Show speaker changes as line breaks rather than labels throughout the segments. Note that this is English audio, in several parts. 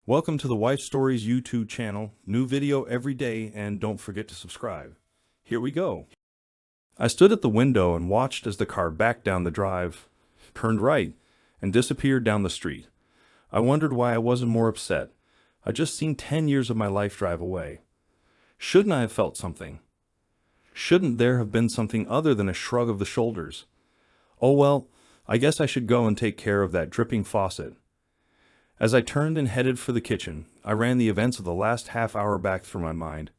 Welcome to the Wife Stories YouTube channel. New video every day, and don't forget to subscribe. Here we go. I stood at the window and watched as the car backed down the drive, turned right, and disappeared down the street. I wondered why I wasn't more upset. I'd just seen 10 years of my life drive away. Shouldn't I have felt something? Shouldn't there have been something other than a shrug of the shoulders? Oh well, I guess I should go and take care of that dripping faucet. As I turned and headed for the kitchen, I ran the events of the last half hour back through my mind.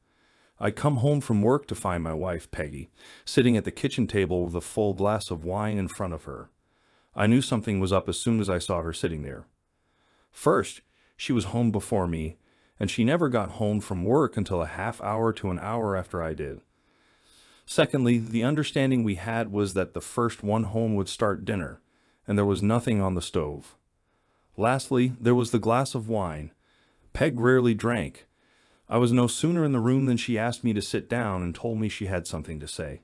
I'd come home from work to find my wife, Peggy, sitting at the kitchen table with a full glass of wine in front of her. I knew something was up as soon as I saw her sitting there. First, she was home before me, and she never got home from work until a half hour to an hour after I did. Secondly, the understanding we had was that the first one home would start dinner, and there was nothing on the stove. Lastly, there was the glass of wine. Peg rarely drank. I was no sooner in the room than she asked me to sit down and told me she had something to say.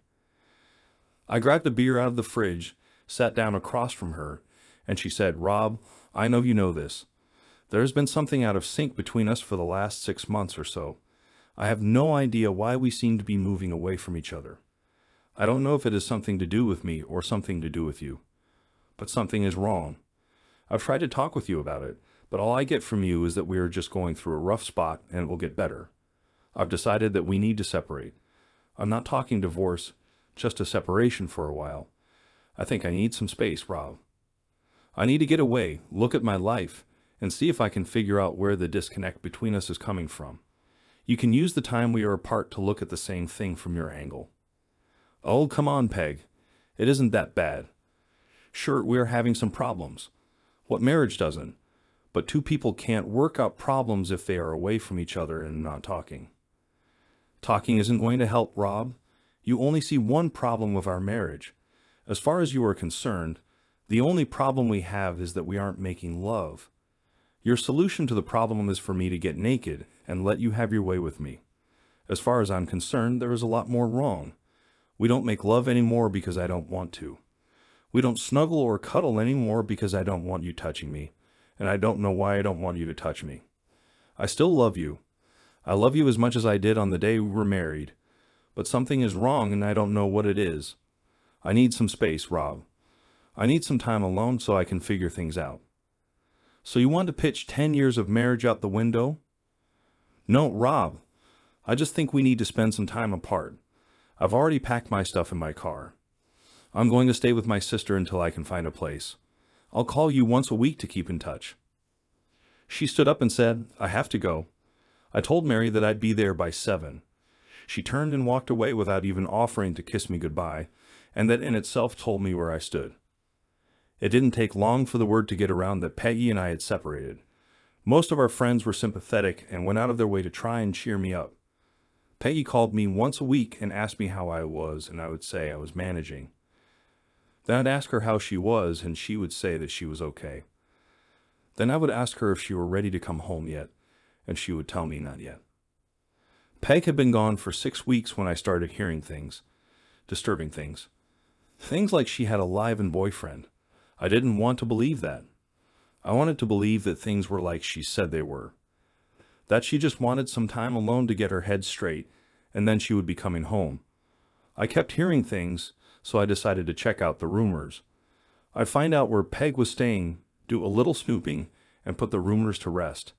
I grabbed a beer out of the fridge, sat down across from her, and she said, "Rob, I know you know this. There has been something out of sync between us for the last 6 months or so. I have no idea why we seem to be moving away from each other. I don't know if it has something to do with me or something to do with you. But something is wrong. I've tried to talk with you about it, but all I get from you is that we are just going through a rough spot and it will get better. I've decided that we need to separate. I'm not talking divorce, just a separation for a while. I think I need some space, Rob. I need to get away, look at my life, and see if I can figure out where the disconnect between us is coming from. You can use the time we are apart to look at the same thing from your angle." "Oh, come on, Peg. It isn't that bad. Sure, we are having some problems. What marriage doesn't? But two people can't work out problems if they are away from each other and not talking. Talking isn't going to help, Rob. You only see one problem with our marriage. As far as you are concerned, the only problem we have is that we aren't making love. Your solution to the problem is for me to get naked and let you have your way with me. As far as I'm concerned, there is a lot more wrong. We don't make love anymore because I don't want to. We don't snuggle or cuddle anymore because I don't want you touching me, and I don't know why I don't want you to touch me. I still love you. I love you as much as I did on the day we were married, but something is wrong and I don't know what it is. I need some space, Rob. I need some time alone so I can figure things out." "So you want to pitch 10 years of marriage out the window?" "No, Rob. I just think we need to spend some time apart. I've already packed my stuff in my car. I'm going to stay with my sister until I can find a place. I'll call you once a week to keep in touch." She stood up and said, "I have to go. I told Mary that I'd be there by 7. She turned and walked away without even offering to kiss me goodbye, and that in itself told me where I stood. It didn't take long for the word to get around that Peggy and I had separated. Most of our friends were sympathetic and went out of their way to try and cheer me up. Peggy called me once a week and asked me how I was, and I would say I was managing. Then I'd ask her how she was, and she would say that she was okay. Then I would ask her if she were ready to come home yet, and she would tell me not yet. Peg had been gone for 6 weeks when I started hearing things, disturbing things. Things like she had a live-in boyfriend. I didn't want to believe that. I wanted to believe that things were like she said they were. That she just wanted some time alone to get her head straight, and then she would be coming home. I kept hearing things, so I decided to check out the rumors. I'd find out where Peg was staying, do a little snooping, and put the rumors to rest.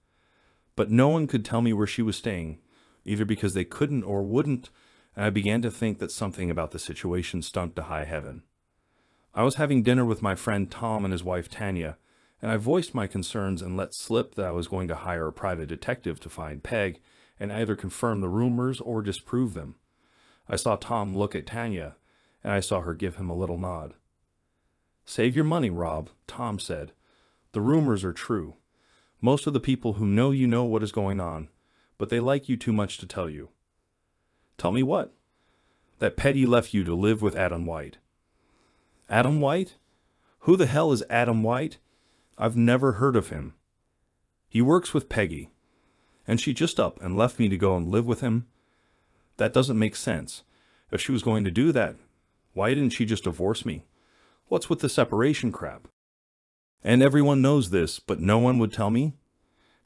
But no one could tell me where she was staying, either because they couldn't or wouldn't, and I began to think that something about the situation stunk to high heaven. I was having dinner with my friend Tom and his wife Tanya, and I voiced my concerns and let slip that I was going to hire a private detective to find Peg and either confirm the rumors or disprove them. I saw Tom look at Tanya, and I saw her give him a little nod. "Save your money, Rob," Tom said. "The rumors are true. Most of the people who know you know what is going on, but they like you too much to tell you." "Tell me what?" "That Peggy left you to live with Adam White." "Adam White? Who the hell is Adam White? I've never heard of him." "He works with Peggy. And she just up and left me to go and live with him? That doesn't make sense. If she was going to do that, why didn't she just divorce me? What's with the separation crap? And everyone knows this, but no one would tell me?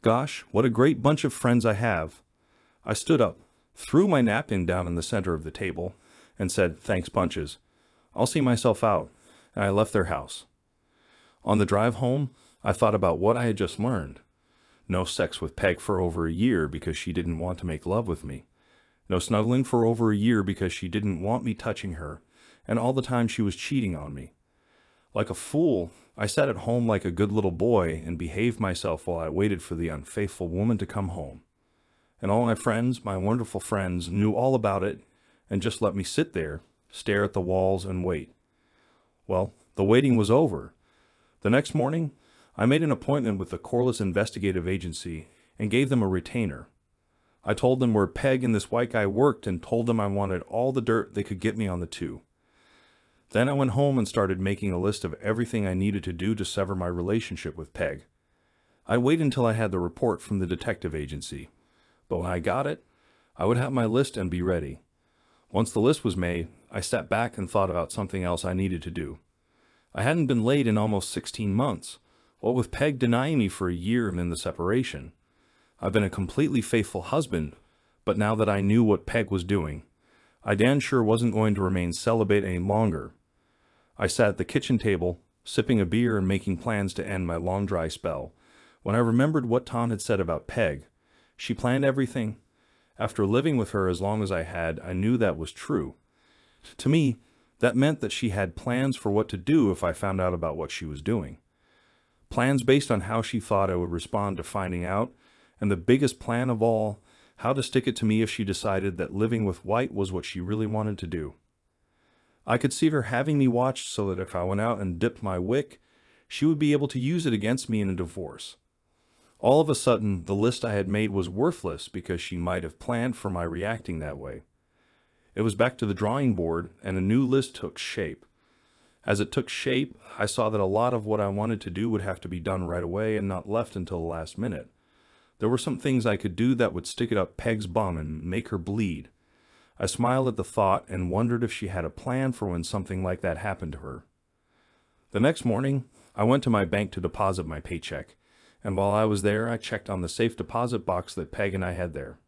Gosh, what a great bunch of friends I have. I stood up, threw my napkin down in the center of the table, and said, "Thanks bunches. I'll see myself out," and I left their house. On the drive home, I thought about what I had just learned. No sex with Peg for over a year because she didn't want to make love with me. No snuggling for over a year because she didn't want me touching her, and all the time she was cheating on me. Like a fool, I sat at home like a good little boy and behaved myself while I waited for the unfaithful woman to come home. And all my friends, my wonderful friends, knew all about it and just let me sit there, stare at the walls, and wait. Well, the waiting was over. The next morning, I made an appointment with the Corliss Investigative Agency and gave them a retainer. I told them where Peg and this white guy worked and told them I wanted all the dirt they could get me on the two. Then I went home and started making a list of everything I needed to do to sever my relationship with Peg. I waited until I had the report from the detective agency, but when I got it, I would have my list and be ready. Once the list was made, I sat back and thought about something else I needed to do. I hadn't been laid in almost 16 months, what with Peg denying me for a year and in the separation. I've been a completely faithful husband, but now that I knew what Peg was doing, I damn sure wasn't going to remain celibate any longer. I sat at the kitchen table, sipping a beer and making plans to end my long dry spell, when I remembered what Tom had said about Peg. She planned everything. After living with her as long as I had, I knew that was true. To me, that meant that she had plans for what to do if I found out about what she was doing. Plans based on how she thought I would respond to finding out, and the biggest plan of all, how to stick it to me if she decided that living with White was what she really wanted to do. I could see her having me watched so that if I went out and dipped my wick, she would be able to use it against me in a divorce. All of a sudden, the list I had made was worthless because she might have planned for my reacting that way. It was back to the drawing board, and a new list took shape. As it took shape, I saw that a lot of what I wanted to do would have to be done right away and not left until the last minute. There were some things I could do that would stick it up Peg's bum and make her bleed. I smiled at the thought and wondered if she had a plan for when something like that happened to her. The next morning, I went to my bank to deposit my paycheck, and while I was there, I checked on the safe deposit box that Peg and I had there.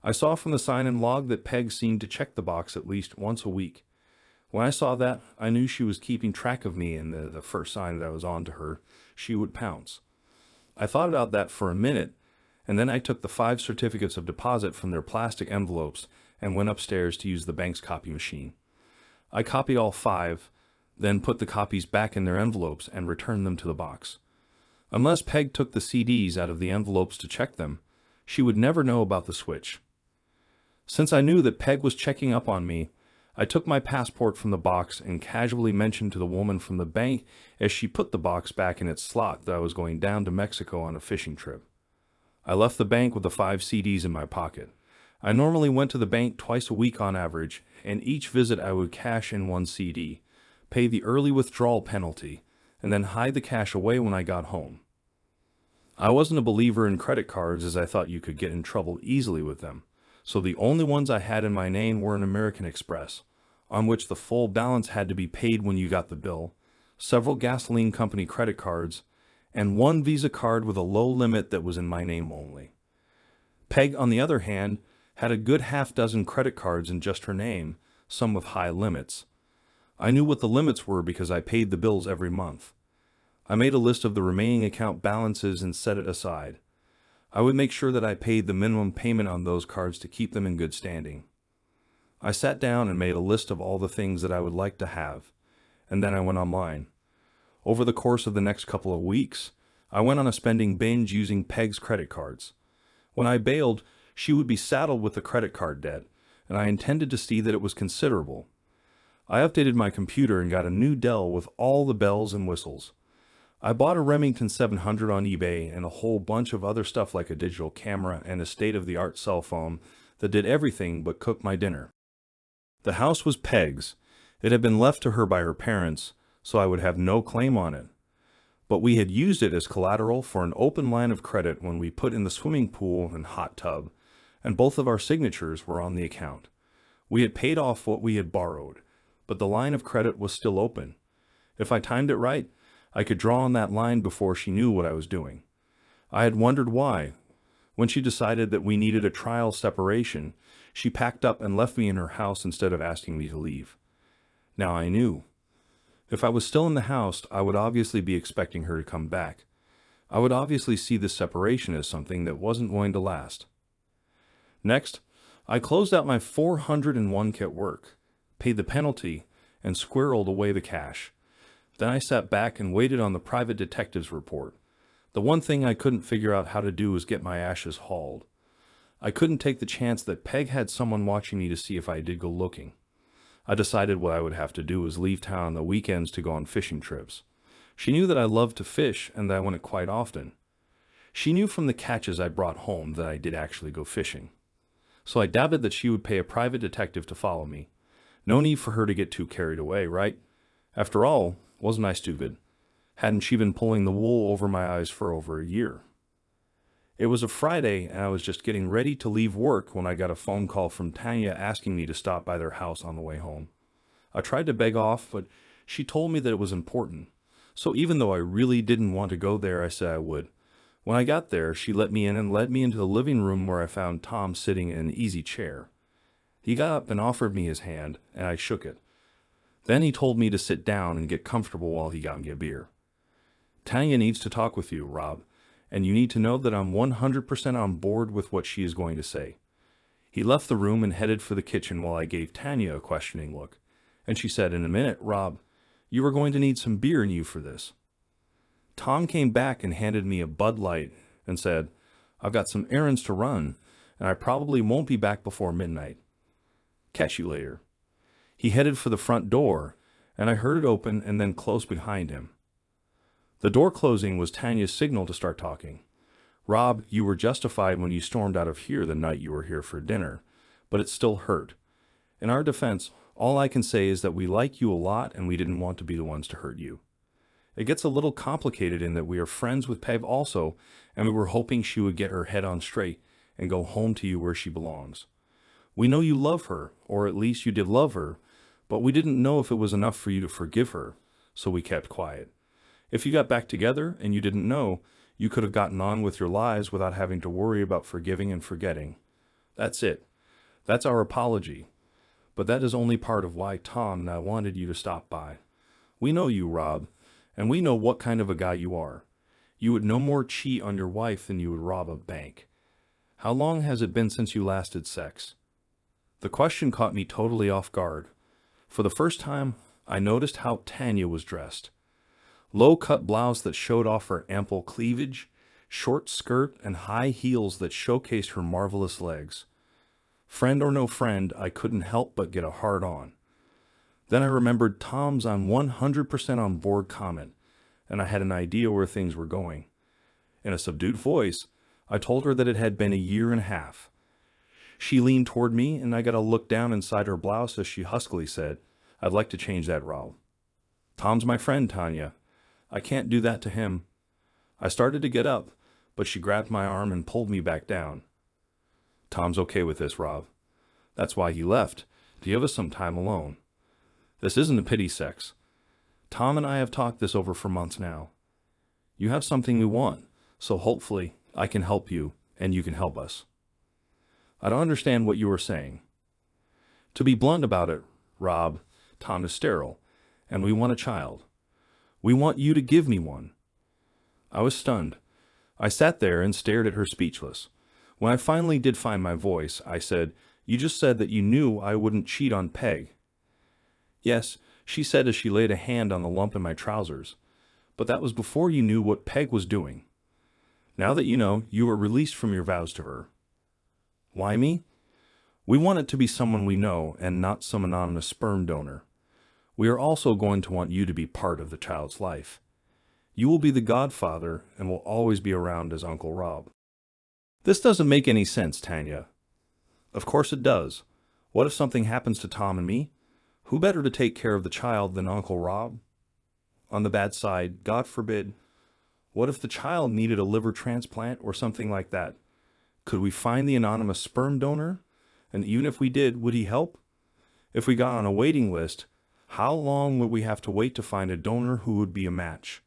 I saw from the sign-in log that Peg seemed to check the box at least once a week. When I saw that, I knew she was keeping track of me, and the first sign that I was on to her, she would pounce. I thought about that for a minute, and then I took the 5 certificates of deposit from their plastic envelopes and went upstairs to use the bank's copy machine. I copied all 5, then put the copies back in their envelopes and returned them to the box. Unless Peg took the CDs out of the envelopes to check them, she would never know about the switch. Since I knew that Peg was checking up on me, I took my passport from the box and casually mentioned to the woman from the bank as she put the box back in its slot that I was going down to Mexico on a fishing trip. I left the bank with the 5 CDs in my pocket. I normally went to the bank twice a week on average, and each visit I would cash in 1 CD, pay the early withdrawal penalty, and then hide the cash away when I got home. I wasn't a believer in credit cards as I thought you could get in trouble easily with them, so the only ones I had in my name were an American Express, on which the full balance had to be paid when you got the bill, several gasoline company credit cards, and 1 Visa card with a low limit that was in my name only. Peg, on the other hand, had a good half-dozen credit cards in just her name, some with high limits. I knew what the limits were because I paid the bills every month. I made a list of the remaining account balances and set it aside. I would make sure that I paid the minimum payment on those cards to keep them in good standing. I sat down and made a list of all the things that I would like to have, and then I went online. Over the course of the next couple of weeks, I went on a spending binge using Peg's credit cards. When I bailed, she would be saddled with the credit card debt, and I intended to see that it was considerable. I updated my computer and got a new Dell with all the bells and whistles. I bought a Remington 700 on eBay and a whole bunch of other stuff like a digital camera and a state-of-the-art cell phone that did everything but cook my dinner. The house was Peg's. It had been left to her by her parents, so I would have no claim on it. But we had used it as collateral for an open line of credit when we put in the swimming pool and hot tub, and both of our signatures were on the account. We had paid off what we had borrowed, but the line of credit was still open. If I timed it right, I could draw on that line before she knew what I was doing. I had wondered why. When she decided that we needed a trial separation, she packed up and left me in her house instead of asking me to leave. Now I knew. If I was still in the house, I would obviously be expecting her to come back. I would obviously see this separation as something that wasn't going to last. Next, I closed out my 401k at work, paid the penalty, and squirreled away the cash. Then I sat back and waited on the private detective's report. The one thing I couldn't figure out how to do was get my ashes hauled. I couldn't take the chance that Peg had someone watching me to see if I did go looking. I decided what I would have to do was leave town on the weekends to go on fishing trips. She knew that I loved to fish and that I went quite often. She knew from the catches I brought home that I did actually go fishing. So I doubted that she would pay a private detective to follow me. No need for her to get too carried away, right? After all, wasn't I stupid? Hadn't she been pulling the wool over my eyes for over a year? It was a Friday, and I was just getting ready to leave work when I got a phone call from Tanya asking me to stop by their house on the way home. I tried to beg off, but she told me that it was important. So even though I really didn't want to go there, I said I would. When I got there, she let me in and led me into the living room where I found Tom sitting in an easy chair. He got up and offered me his hand, and I shook it. Then he told me to sit down and get comfortable while he got me a beer. Tanya needs to talk with you, Rob, and you need to know that I'm 100% on board with what she is going to say. He left the room and headed for the kitchen while I gave Tanya a questioning look, and she said, "In a minute, Rob, you are going to need some beer in you for this." Tom came back and handed me a Bud Light and said, "I've got some errands to run, and I probably won't be back before midnight. Catch you later." He headed for the front door, and I heard it open and then close behind him. The door closing was Tanya's signal to start talking. "Rob, you were justified when you stormed out of here the night you were here for dinner, but it still hurt. In our defense, all I can say is that we like you a lot and we didn't want to be the ones to hurt you. It gets a little complicated in that we are friends with Peg also, and we were hoping she would get her head on straight and go home to you where she belongs. We know you love her, or at least you did love her, but we didn't know if it was enough for you to forgive her, so we kept quiet. If you got back together and you didn't know, you could have gotten on with your lives without having to worry about forgiving and forgetting. That's it. That's our apology. But that is only part of why Tom and I wanted you to stop by. We know you, Rob, and we know what kind of a guy you are. You would no more cheat on your wife than you would rob a bank. How long has it been since you last had sex?" The question caught me totally off guard. For the first time, I noticed how Tanya was dressed. Low-cut blouse that showed off her ample cleavage, short skirt, and high heels that showcased her marvelous legs. Friend or no friend, I couldn't help but get a hard-on. Then I remembered Tom's "I'm 100% on board" comment, and I had an idea where things were going. In a subdued voice, I told her that it had been a year and a half. She leaned toward me, and I got a look down inside her blouse as she huskily said, "I'd like to change that, Rob. Tom's my friend, Tanya. I can't do that to him." I started to get up, but she grabbed my arm and pulled me back down. "Tom's okay with this, Rob. That's why he left, to give us some time alone. This isn't a pity sex. Tom and I have talked this over for months now. You have something we want, so hopefully I can help you and you can help us. I don't understand what you were saying. To be blunt about it, Rob, Tom is sterile, and we want a child. We want you to give me one." I was stunned. I sat there and stared at her speechless. When I finally did find my voice, I said, "You just said that you knew I wouldn't cheat on Peg." "Yes," she said as she laid a hand on the lump in my trousers. "But that was before you knew what Peg was doing. Now that you know, you were released from your vows to her." "Why me?" "We want it to be someone we know and not some anonymous sperm donor. We are also going to want you to be part of the child's life. You will be the godfather and will always be around as Uncle Rob." "This doesn't make any sense, Tanya." "Of course it does. What if something happens to Tom and me? Who better to take care of the child than Uncle Rob? On the bad side, God forbid, what if the child needed a liver transplant or something like that? Could we find the anonymous sperm donor? And even if we did, would he help? If we got on a waiting list, how long would we have to wait to find a donor who would be a match?"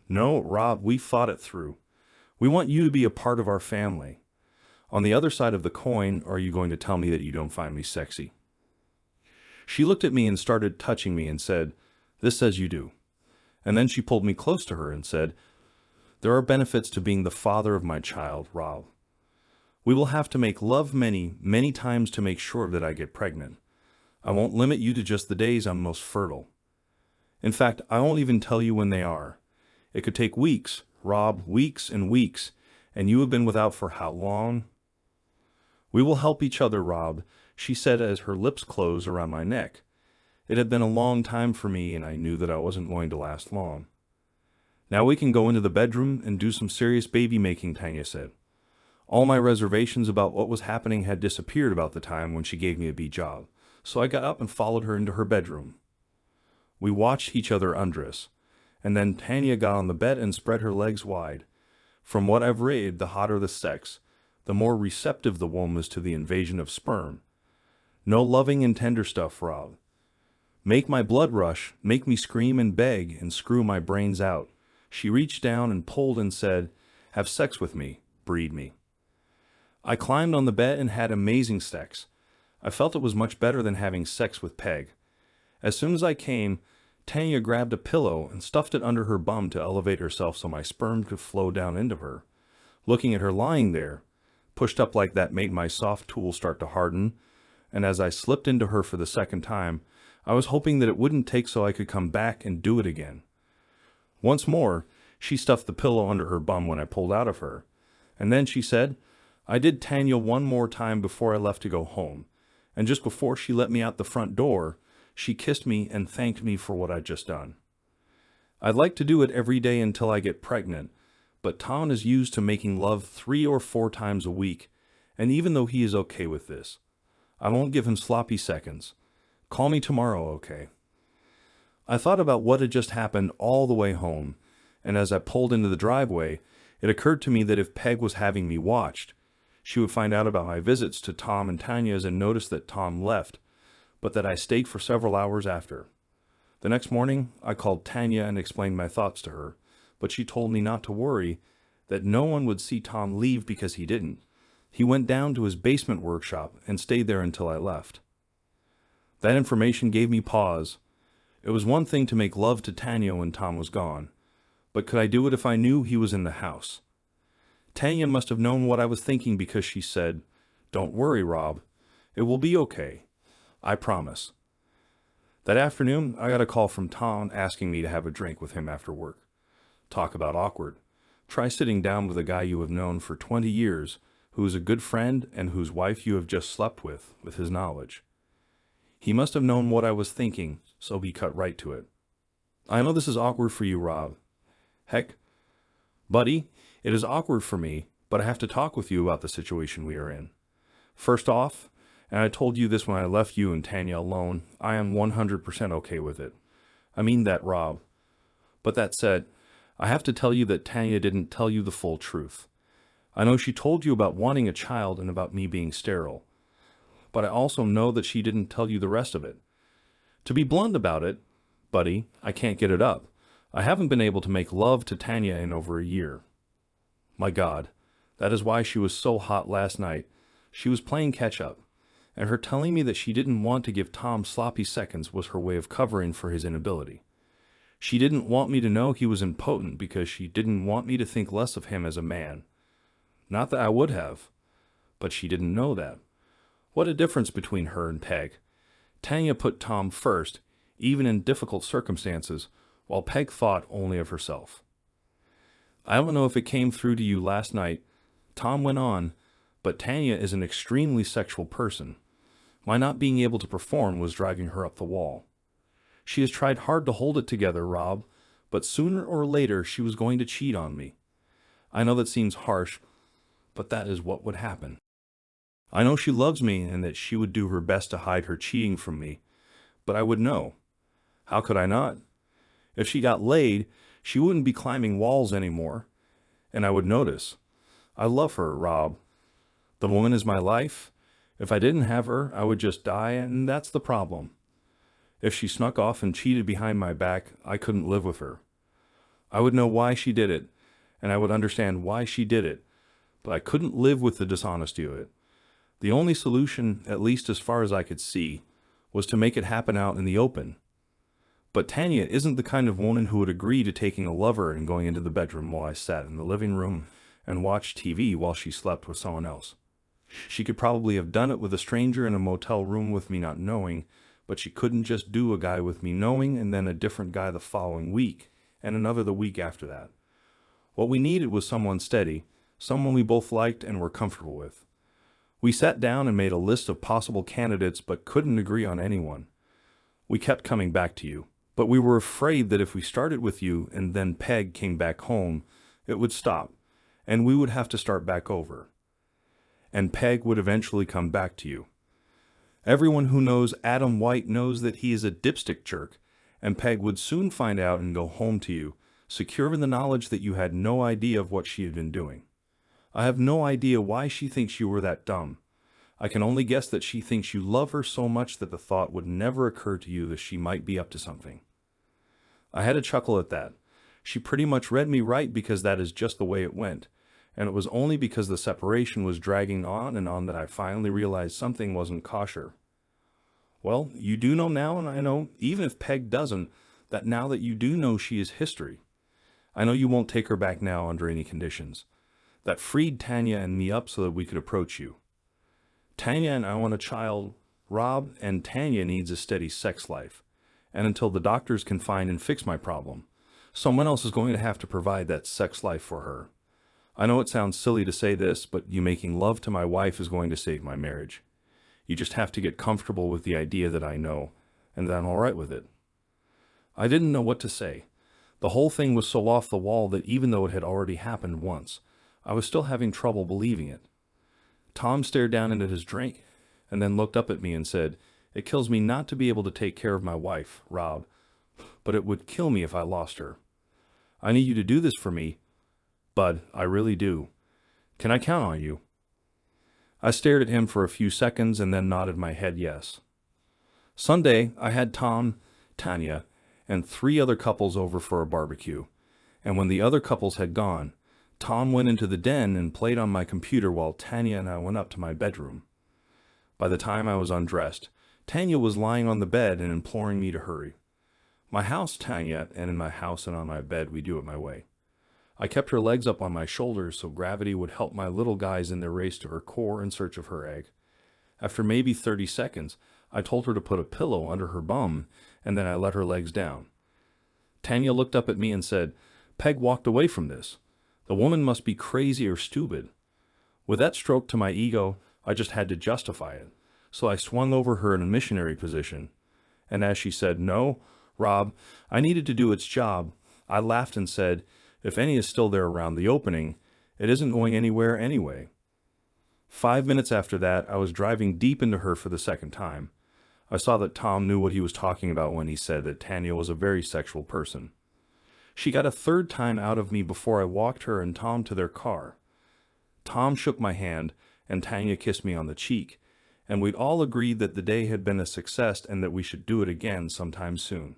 "No, Rob, we thought it through. We want you to be a part of our family. On the other side of the coin, are you going to tell me that you don't find me sexy? She looked at me and started touching me and said, "This says you do." And then she pulled me close to her and said, "There are benefits to being the father of my child, Rob. We will have to make love many, many times to make sure that I get pregnant. I won't limit you to just the days I'm most fertile. In fact, I won't even tell you when they are. It could take weeks, Rob, weeks and weeks, and you have been without for how long?" "We will help each other, Rob," she said as her lips closed around my neck. It had been a long time for me, and I knew that I wasn't going to last long. "Now we can go into the bedroom and do some serious baby making," Tanya said. All my reservations about what was happening had disappeared about the time when she gave me a B job, so I got up and followed her into her bedroom. We watched each other undress, and then Tanya got on the bed and spread her legs wide. From what I've read, the hotter the sex, the more receptive the womb is to the invasion of sperm. No loving and tender stuff, Rob. Make my blood rush, make me scream and beg and screw my brains out. She reached down and pulled and said, "Have sex with me, breed me." I climbed on the bed and had amazing sex. I felt it was much better than having sex with Peg. As soon as I came, Tanya grabbed a pillow and stuffed it under her bum to elevate herself so my sperm could flow down into her. Looking at her lying there, pushed up like that made my soft tool start to harden, and as I slipped into her for the second time, I was hoping that it wouldn't take so I could come back and do it again. Once more, she stuffed the pillow under her bum when I pulled out of her, and then she said, "I did Tanya one more time before I left to go home, and just before she let me out the front door, she kissed me and thanked me for what I'd just done. I'd like to do it every day until I get pregnant, but Tom is used to making love 3 or 4 times a week, and even though he is okay with this, I won't give him sloppy seconds. Call me tomorrow, okay?" I thought about what had just happened all the way home, and as I pulled into the driveway, it occurred to me that if Peg was having me watched, she would find out about my visits to Tom and Tanya's and notice that Tom left, but that I stayed for several hours after. The next morning, I called Tanya and explained my thoughts to her, but she told me not to worry, that no one would see Tom leave because he didn't. He went down to his basement workshop and stayed there until I left. That information gave me pause. It was one thing to make love to Tanya when Tom was gone, but could I do it if I knew he was in the house? Tanya must have known what I was thinking because she said, "Don't worry, Rob. It will be okay. I promise." That afternoon, I got a call from Tom asking me to have a drink with him after work. Talk about awkward. Try sitting down with a guy you have known for 20 years, who is a good friend and whose wife you have just slept with his knowledge. He must have known what I was thinking, so he cut right to it. "I know this is awkward for you, Rob." "Heck, buddy, it is awkward for me, but I have to talk with you about the situation we are in. First off, and I told you this when I left you and Tanya alone, I am 100% okay with it. I mean that, Rob. But that said, I have to tell you that Tanya didn't tell you the full truth. I know she told you about wanting a child and about me being sterile, but I also know that she didn't tell you the rest of it. To be blunt about it, buddy, I can't get it up. I haven't been able to make love to Tanya in over a year. My God, that is why she was so hot last night. She was playing catch-up, and her telling me that she didn't want to give Tom sloppy seconds was her way of covering for his inability. She didn't want me to know he was impotent because she didn't want me to think less of him as a man. Not that I would have, but she didn't know that. What a difference between her and Peg. Tanya put Tom first, even in difficult circumstances, while Peg thought only of herself. I don't know if it came through to you last night, Tom went on, but Tanya is an extremely sexual person. My not being able to perform was driving her up the wall. She has tried hard to hold it together, Rob, but sooner or later she was going to cheat on me. I know that seems harsh, but that is what would happen. I know she loves me and that she would do her best to hide her cheating from me, but I would know. How could I not? If she got laid, she wouldn't be climbing walls anymore, and I would notice. I love her, Rob. The woman is my life. If I didn't have her, I would just die, and that's the problem. If she snuck off and cheated behind my back, I couldn't live with her. I would know why she did it, and I would understand why she did it, but I couldn't live with the dishonesty of it. The only solution, at least as far as I could see, was to make it happen out in the open. But Tanya isn't the kind of woman who would agree to taking a lover and going into the bedroom while I sat in the living room and watched TV while she slept with someone else. She could probably have done it with a stranger in a motel room with me not knowing, but she couldn't just do a guy with me knowing and then a different guy the following week, and another the week after that. What we needed was someone steady, someone we both liked and were comfortable with. We sat down and made a list of possible candidates but couldn't agree on anyone. We kept coming back to you, but we were afraid that if we started with you and then Peg came back home, it would stop, and we would have to start back over. And Peg would eventually come back to you. Everyone who knows Adam White knows that he is a dipstick jerk, and Peg would soon find out and go home to you, secure in the knowledge that you had no idea of what she had been doing. I have no idea why she thinks you were that dumb. I can only guess that she thinks you love her so much that the thought would never occur to you that she might be up to something. I had a chuckle at that. She pretty much read me right because that is just the way it went, and it was only because the separation was dragging on and on that I finally realized something wasn't kosher. Well, you do know now, and I know, even if Peg doesn't, that now that you do know she is history. I know you won't take her back now under any conditions. That freed Tanya and me up so that we could approach you. Tanya and I want a child, Rob, and Tanya needs a steady sex life. And until the doctors can find and fix my problem, someone else is going to have to provide that sex life for her. I know it sounds silly to say this, but you making love to my wife is going to save my marriage. You just have to get comfortable with the idea that I know, and that I'm all right with it. I didn't know what to say. The whole thing was so off the wall that even though it had already happened once, I was still having trouble believing it. Tom stared down into his drink, and then looked up at me and said, "It kills me not to be able to take care of my wife, Rob, but it would kill me if I lost her. I need you to do this for me, Bud, I really do. Can I count on you?" I stared at him for a few seconds and then nodded my head yes. Sunday, I had Tom, Tanya, and 3 other couples over for a barbecue, and when the other couples had gone, Tom went into the den and played on my computer while Tanya and I went up to my bedroom. By the time I was undressed, Tanya was lying on the bed and imploring me to hurry. My house, Tanya, and in my house and on my bed, we do it my way. I kept her legs up on my shoulders so gravity would help my little guys in their race to her core in search of her egg. After maybe 30 seconds, I told her to put a pillow under her bum, and then I let her legs down. Tanya looked up at me and said, "Peg walked away from this. The woman must be crazy or stupid." With that stroke to my ego, I just had to justify it, so I swung over her in a missionary position. And as she said, "No, Rob, I needed to do its job," I laughed and said, "If any is still there around the opening, it isn't going anywhere anyway." 5 minutes after that, I was driving deep into her for the second time. I saw that Tom knew what he was talking about when he said that Tanya was a very sexual person. She got a third time out of me before I walked her and Tom to their car. Tom shook my hand, and Tanya kissed me on the cheek, and we'd all agreed that the day had been a success and that we should do it again sometime soon.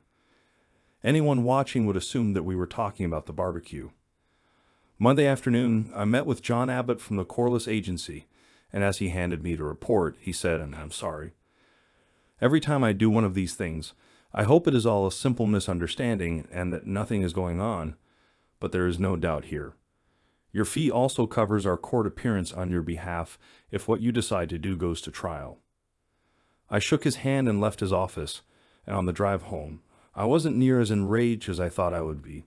Anyone watching would assume that we were talking about the barbecue. Monday afternoon, I met with John Abbott from the Corliss Agency, and as he handed me the report, he said, and I'm sorry, "Every time I do one of these things, I hope it is all a simple misunderstanding and that nothing is going on, but there is no doubt here. Your fee also covers our court appearance on your behalf if what you decide to do goes to trial." I shook his hand and left his office, and on the drive home, I wasn't near as enraged as I thought I would be.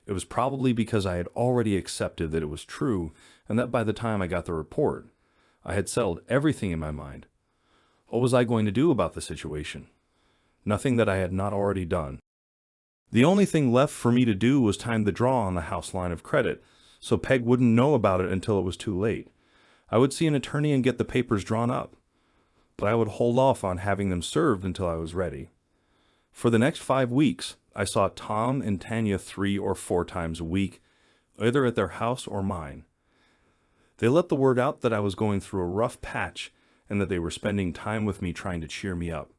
It was probably because I had already accepted that it was true, and that by the time I got the report, I had settled everything in my mind. What was I going to do about the situation? Nothing that I had not already done. The only thing left for me to do was time the draw on the house line of credit, so Peg wouldn't know about it until it was too late. I would see an attorney and get the papers drawn up, but I would hold off on having them served until I was ready. For the next 5 weeks, I saw Tom and Tanya 3 or 4 times a week, either at their house or mine. They let the word out that I was going through a rough patch and that they were spending time with me trying to cheer me up.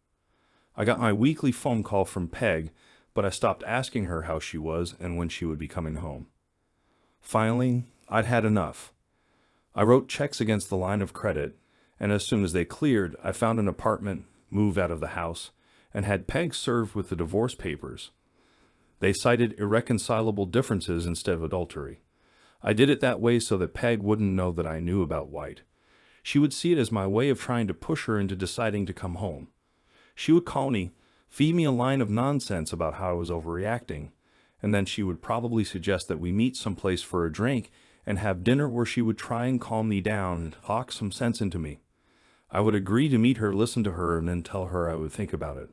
I got my weekly phone call from Peg, but I stopped asking her how she was and when she would be coming home. Finally, I'd had enough. I wrote checks against the line of credit, and as soon as they cleared, I found an apartment, moved out of the house, and had Peg served with the divorce papers. They cited irreconcilable differences instead of adultery. I did it that way so that Peg wouldn't know that I knew about White. She would see it as my way of trying to push her into deciding to come home. She would call me, feed me a line of nonsense about how I was overreacting, and then she would probably suggest that we meet someplace for a drink and have dinner where she would try and calm me down and talk some sense into me. I would agree to meet her, listen to her, and then tell her I would think about it.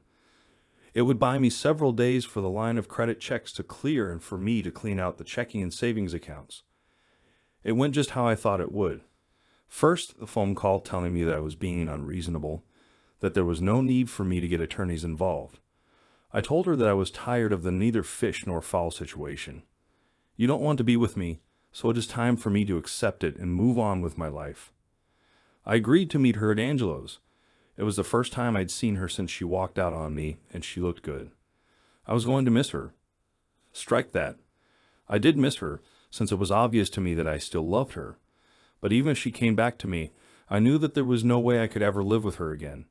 It would buy me several days for the line of credit checks to clear and for me to clean out the checking and savings accounts. It went just how I thought it would. First, the phone call telling me that I was being unreasonable, that there was no need for me to get attorneys involved. I told her that I was tired of the neither fish nor fowl situation. You don't want to be with me, so it is time for me to accept it and move on with my life. I agreed to meet her at Angelo's. It was the first time I'd seen her since she walked out on me, and she looked good. I was going to miss her. Strike that. I did miss her, since it was obvious to me that I still loved her. But even if she came back to me, I knew that there was no way I could ever live with her again.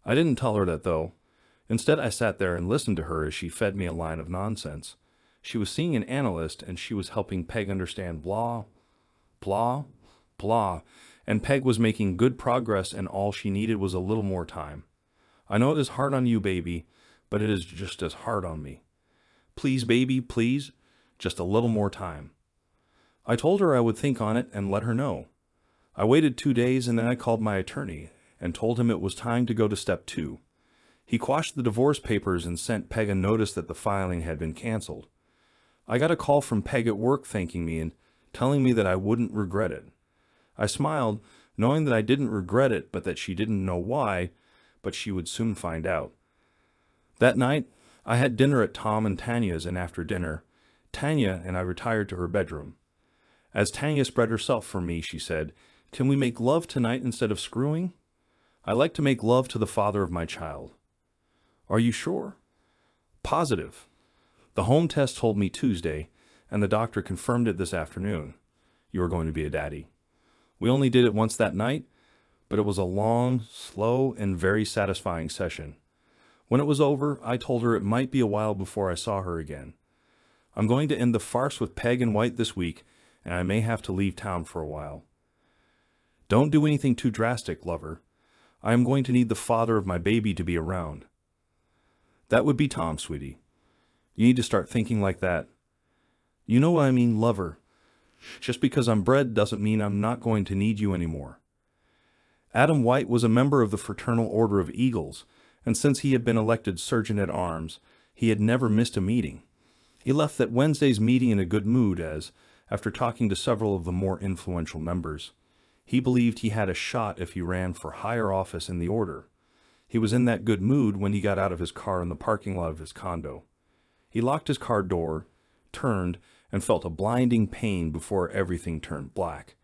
I didn't tell her that, though. Instead, I sat there and listened to her as she fed me a line of nonsense. She was seeing an analyst, and she was helping Peg understand blah, blah, blah, and Peg was making good progress, and all she needed was a little more time. I know it is hard on you, baby, but it is just as hard on me. Please, baby, please, just a little more time. I told her I would think on it and let her know. I waited 2 days, and then I called my attorney and told him it was time to go to step 2. He quashed the divorce papers and sent Peg a notice that the filing had been canceled. I got a call from Peg at work thanking me and telling me that I wouldn't regret it. I smiled, knowing that I didn't regret it, but that she didn't know why, but she would soon find out. That night, I had dinner at Tom and Tanya's, and after dinner, Tanya and I retired to her bedroom. As Tanya spread herself for me, she said, "Can we make love tonight instead of screwing? I like to make love to the father of my child." "Are you sure?" "Positive. The home test told me Tuesday, and the doctor confirmed it this afternoon. You are going to be a daddy. We only did it once that night, but it was a long, slow, and very satisfying session. When it was over, I told her it might be a while before I saw her again. I'm going to end the farce with Peg and White this week, and I may have to leave town for a while. Don't do anything too drastic, lover. I am going to need the father of my baby to be around." "That would be Tom, sweetie. You need to start thinking like that. You know what I mean, lover. Just because I'm bred doesn't mean I'm not going to need you anymore." Adam White was a member of the Fraternal Order of Eagles, and since he had been elected Sergeant-at-Arms, he had never missed a meeting. He left that Wednesday's meeting in a good mood as, after talking to several of the more influential members, he believed he had a shot if he ran for higher office in the order. He was in that good mood when he got out of his car in the parking lot of his condo. He locked his car door, turned, and felt a blinding pain before everything turned black.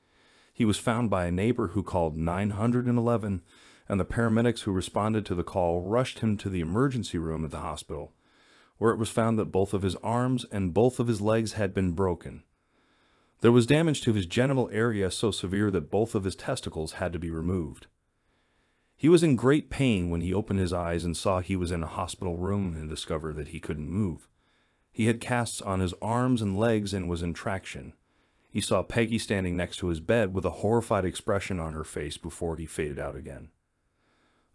He was found by a neighbor who called 911, and the paramedics who responded to the call rushed him to the emergency room at the hospital, where it was found that both of his arms and both of his legs had been broken. There was damage to his genital area so severe that both of his testicles had to be removed. He was in great pain when he opened his eyes and saw he was in a hospital room and discovered that he couldn't move. He had casts on his arms and legs and was in traction. He saw Peggy standing next to his bed with a horrified expression on her face before he faded out again.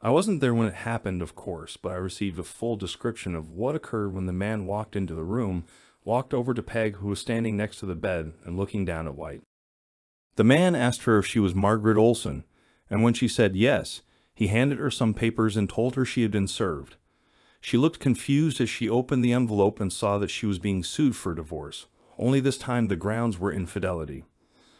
I wasn't there when it happened, of course, but I received a full description of what occurred when the man walked into the room, walked over to Peg, who was standing next to the bed and looking down at White. The man asked her if she was Margaret Olson, and when she said yes, he handed her some papers and told her she had been served. She looked confused as she opened the envelope and saw that she was being sued for divorce, only this time the grounds were infidelity.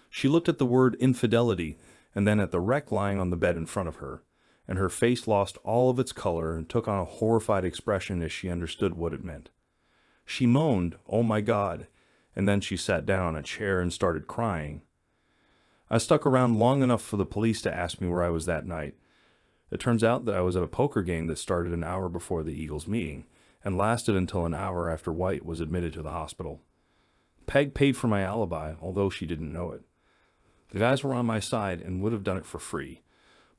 She looked at the word infidelity and then at the wreck lying on the bed in front of her, and her face lost all of its color and took on a horrified expression as she understood what it meant. She moaned, "Oh my God," and then she sat down on a chair and started crying. I stuck around long enough for the police to ask me where I was that night. It turns out that I was at a poker game that started an hour before the Eagles meeting and lasted until an hour after White was admitted to the hospital. Peg paid for my alibi, although she didn't know it. The guys were on my side and would have done it for free,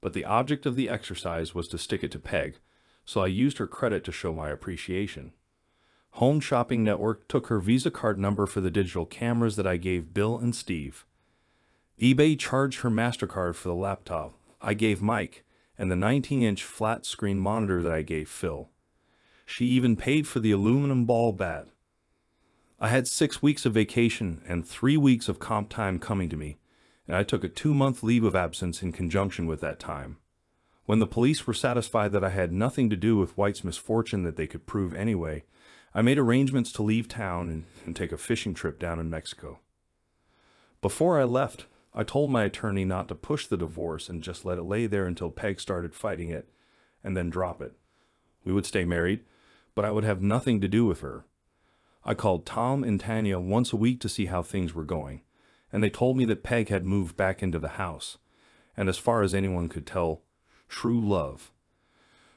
but the object of the exercise was to stick it to Peg, so I used her credit to show my appreciation. Home Shopping Network took her Visa card number for the digital cameras that I gave Bill and Steve. eBay charged her MasterCard for the laptop I gave Mike and the 19-inch flat-screen monitor that I gave Phil. She even paid for the aluminum ball bat. I had 6 weeks of vacation and 3 weeks of comp time coming to me, and I took a 2-month leave of absence in conjunction with that time. When the police were satisfied that I had nothing to do with White's misfortune that they could prove anyway, I made arrangements to leave town and take a fishing trip down in Mexico. Before I left, I told my attorney not to push the divorce and just let it lay there until Peg started fighting it, and then drop it. We would stay married, but I would have nothing to do with her. I called Tom and Tanya once a week to see how things were going, and they told me that Peg had moved back into the house, and as far as anyone could tell, true love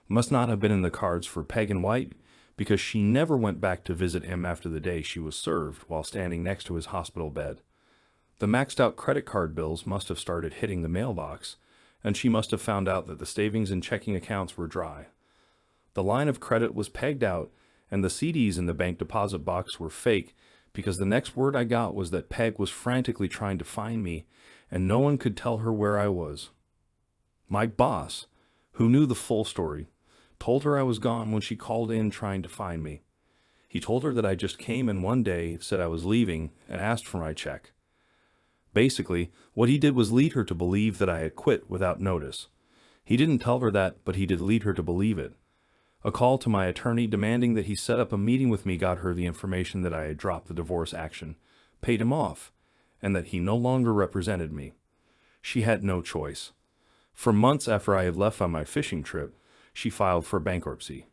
must not have been in the cards for Peg and White, because she never went back to visit him after the day she was served while standing next to his hospital bed. The maxed out credit card bills must have started hitting the mailbox, and she must have found out that the savings and checking accounts were dry. The line of credit was pegged out, and the CDs in the bank deposit box were fake, because the next word I got was that Peg was frantically trying to find me, and no one could tell her where I was. My boss, who knew the full story, told her I was gone when she called in trying to find me. He told her that I just came in one day, said I was leaving, and asked for my check. Basically, what he did was lead her to believe that I had quit without notice. He didn't tell her that, but he did lead her to believe it. A call to my attorney demanding that he set up a meeting with me got her the information that I had dropped the divorce action, paid him off, and that he no longer represented me. She had no choice. For months after I had left on my fishing trip, she filed for bankruptcy.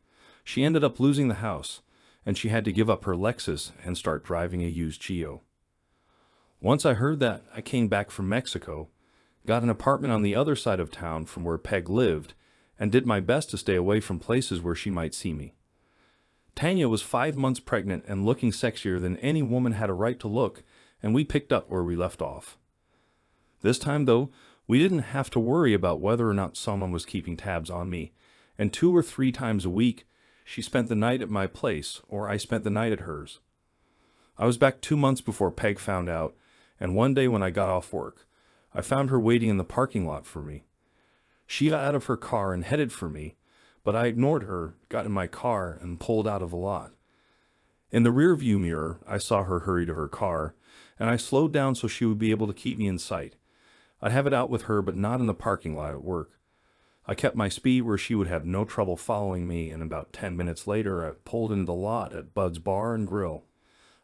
She ended up losing the house, and she had to give up her Lexus and start driving a used Geo. Once I heard that, I came back from Mexico, got an apartment on the other side of town from where Peg lived, and did my best to stay away from places where she might see me. Tanya was 5 months pregnant and looking sexier than any woman had a right to look, and we picked up where we left off. This time, though, we didn't have to worry about whether or not someone was keeping tabs on me, and 2 or 3 times a week, she spent the night at my place, or I spent the night at hers. I was back 2 months before Peg found out, and one day when I got off work, I found her waiting in the parking lot for me. She got out of her car and headed for me, but I ignored her, got in my car, and pulled out of the lot. In the rearview mirror, I saw her hurry to her car, and I slowed down so she would be able to keep me in sight. I'd have it out with her, but not in the parking lot at work. I kept my speed where she would have no trouble following me, and about 10 minutes later, I pulled into the lot at Bud's Bar and Grill.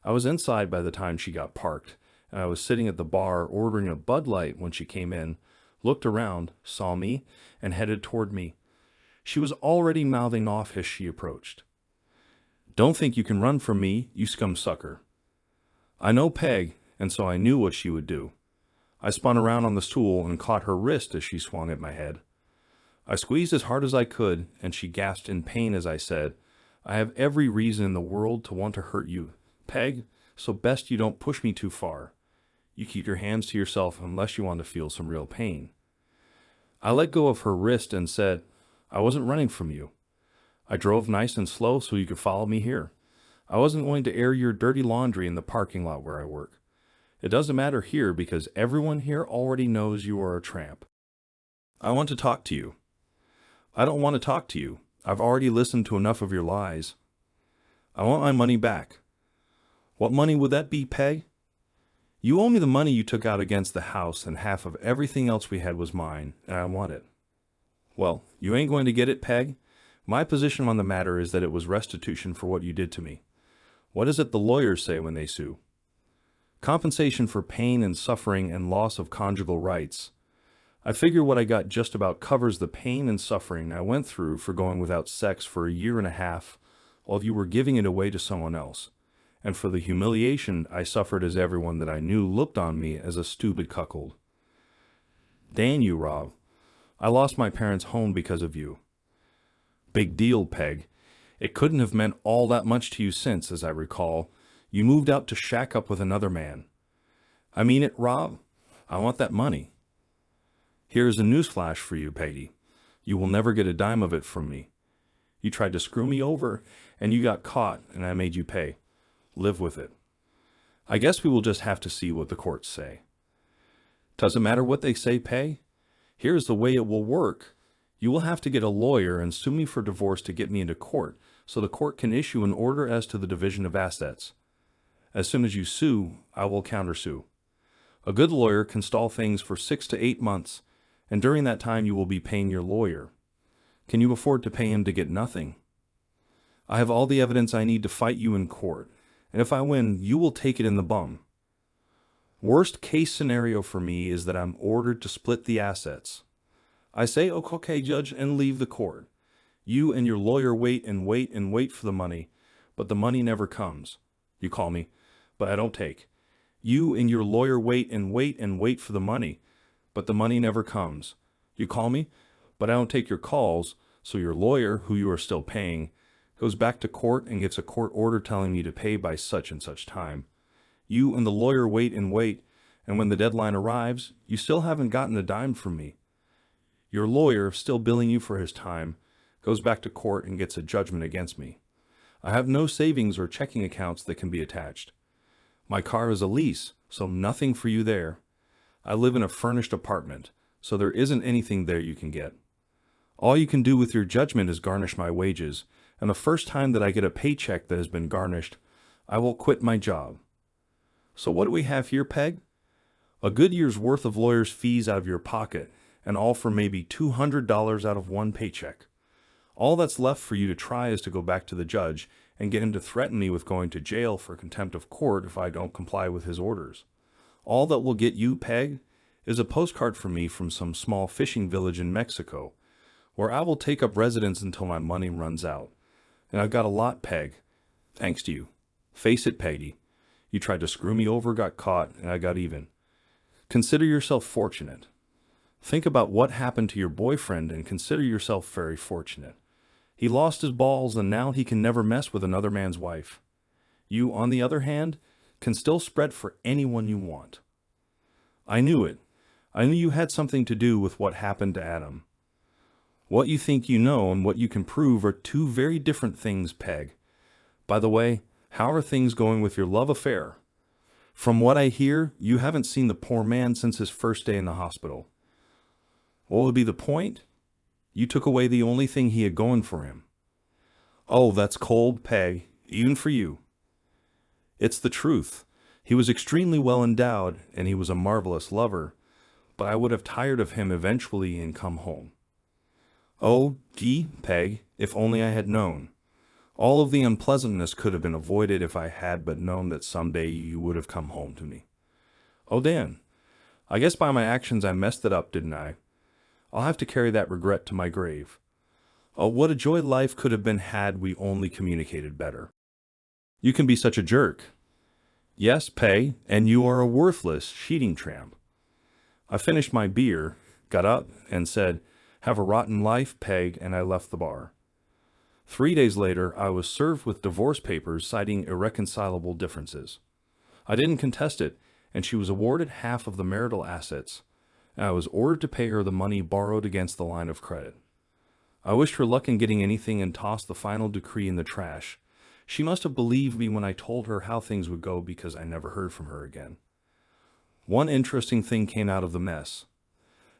I was inside by the time she got parked, and I was sitting at the bar ordering a Bud Light when she came in, looked around, saw me, and headed toward me. She was already mouthing off as she approached. "Don't think you can run from me, you scum sucker." I know Peg, and so I knew what she would do. I spun around on the stool and caught her wrist as she swung at my head. I squeezed as hard as I could, and she gasped in pain as I said, "I have every reason in the world to want to hurt you, Peg, so best you don't push me too far. You keep your hands to yourself unless you want to feel some real pain." I let go of her wrist and said, "I wasn't running from you. I drove nice and slow so you could follow me here. I wasn't going to air your dirty laundry in the parking lot where I work. It doesn't matter here because everyone here already knows you are a tramp. I want to talk to you." "I don't want to talk to you. I've already listened to enough of your lies." "I want my money back." "What money would that be, Peg?" "You owe me the money you took out against the house, and half of everything else we had was mine, and I want it." "Well, you ain't going to get it, Peg. My position on the matter is that it was restitution for what you did to me. What is it the lawyers say when they sue? Compensation for pain and suffering and loss of conjugal rights. I figure what I got just about covers the pain and suffering I went through for going without sex for 1.5 years while you were giving it away to someone else, and for the humiliation I suffered as everyone that I knew looked on me as a stupid cuckold. Damn you, Rob. I lost my parents' home because of you." "Big deal, Peg. It couldn't have meant all that much to you since, as I recall, You moved out to shack up with another man. I mean it, Rob. I want that money. Here's a newsflash for you, Peggy. You will never get a dime of it from me. You tried to screw me over, and you got caught, and I made you pay. Live with it. I guess we will just have to see what the courts say. Doesn't matter what they say, Pay. Here's the way it will work. You will have to get a lawyer and sue me for divorce to get me into court, so the court can issue an order as to the division of assets. As soon as you sue, I will countersue. A good lawyer can stall things for 6 to 8 months, and during that time you will be paying your lawyer. Can you afford to pay him to get nothing? I have all the evidence I need to fight you in court, and if I win, you will take it in the bum. Worst case scenario for me is that I'm ordered to split the assets. I say, okay, judge, and leave the court. You and your lawyer wait and wait and wait for the money, but the money never comes. You call me, but I don't take. You and your lawyer wait and wait and wait for the money, but the money never comes. You call me, but I don't take your calls, so your lawyer, who you are still paying, goes back to court and gets a court order telling me to pay by such and such time. You and the lawyer wait, and when the deadline arrives, you still haven't gotten a dime from me. Your lawyer, still billing you for his time, goes back to court and gets a judgment against me. I have no savings or checking accounts that can be attached. My car is a lease, so nothing for you there. I live in a furnished apartment, so there isn't anything there you can get. All you can do with your judgment is garnish my wages, and the first time that I get a paycheck that has been garnished, I will quit my job. So what do we have here, Peg? A good year's worth of lawyer's fees out of your pocket, and all for maybe $200 out of one paycheck. All that's left for you to try is to go back to the judge and get him to threaten me with going to jail for contempt of court if I don't comply with his orders. All that will get you, Peg, is a postcard from me from some small fishing village in Mexico, where I will take up residence until my money runs out. And I've got a lot, Peg, thanks to you. Face it, Peggy. You tried to screw me over, got caught, and I got even. Consider yourself fortunate. Think about what happened to your boyfriend and consider yourself very fortunate. He lost his balls and now he can never mess with another man's wife. You, on the other hand, can still spread for anyone you want. I knew it. I knew you had something to do with what happened to Adam. What you think you know and what you can prove are two very different things, Peg. By the way, how are things going with your love affair? From what I hear, you haven't seen the poor man since his first day in the hospital. What would be the point? You took away the only thing he had going for him. Oh, that's cold, Peg, even for you. It's the truth. He was extremely well endowed, and he was a marvelous lover, but I would have tired of him eventually and come home. Oh, gee, Peg, if only I had known. All of the unpleasantness could have been avoided if I had but known that someday you would have come home to me. Oh, Dan, I guess by my actions I messed it up, didn't I? I'll have to carry that regret to my grave. Oh, what a joy life could have been had we only communicated better. You can be such a jerk. Yes, Pay, and you are a worthless, cheating tramp. I finished my beer, got up, and said, "Have a rotten life, Peg," and I left the bar. 3 days later, I was served with divorce papers citing irreconcilable differences. I didn't contest it, and she was awarded half of the marital assets, and I was ordered to pay her the money borrowed against the line of credit. I wished her luck in getting anything and tossed the final decree in the trash. She must have believed me when I told her how things would go because I never heard from her again. One interesting thing came out of the mess.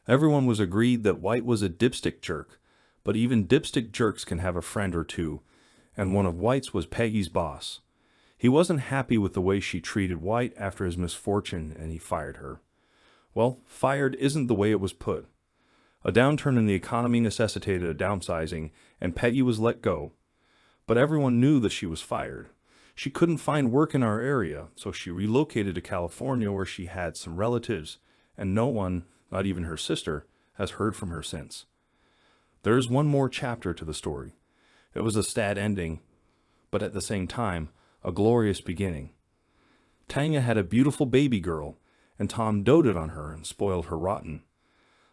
Everyone was agreed that White was a dipstick jerk, but even dipstick jerks can have a friend or two, and one of White's was Peggy's boss. He wasn't happy with the way she treated White after his misfortune, and he fired her. Well, fired isn't the way it was put. A downturn in the economy necessitated a downsizing, and Peggy was let go. But everyone knew that she was fired. She couldn't find work in our area, so she relocated to California where she had some relatives, and no one, not even her sister, has heard from her since. There is one more chapter to the story. It was a sad ending, but at the same time, a glorious beginning. Tanya had a beautiful baby girl, and Tom doted on her and spoiled her rotten.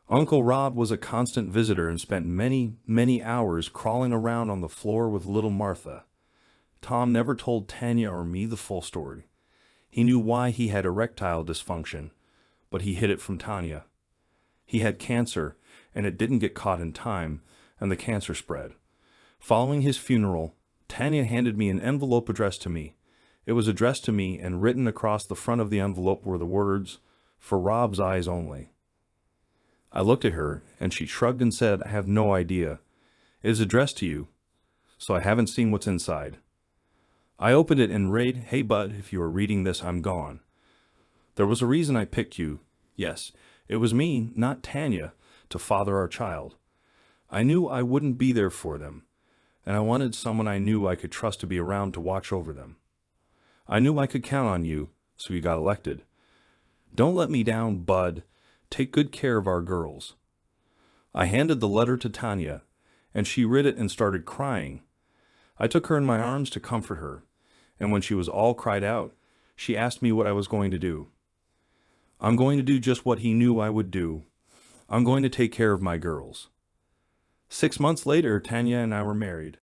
Uncle Rob was a constant visitor and spent many, many hours crawling around on the floor with little Martha. Tom never told Tanya or me the full story. He knew why he had erectile dysfunction, but he hid it from Tanya. He had cancer, and it didn't get caught in time, and the cancer spread. Following his funeral, Tanya handed me an envelope addressed to me. It was addressed to me, and written across the front of the envelope were the words, "For Rob's eyes only." I looked at her, and she shrugged and said, "I have no idea. It is addressed to you, so I haven't seen what's inside." I opened it and read, "Hey bud, if you are reading this, I'm gone. There was a reason I picked you. Yes, it was me, not Tanya, to father our child. I knew I wouldn't be there for them, and I wanted someone I knew I could trust to be around to watch over them. I knew I could count on you, so you got elected. Don't let me down, bud. Take good care of our girls." I handed the letter to Tanya, and she read it and started crying. I took her in my arms to comfort her, and when she was all cried out, she asked me what I was going to do. "I'm going to do just what he knew I would do. I'm going to take care of my girls." 6 months later, Tanya and I were married.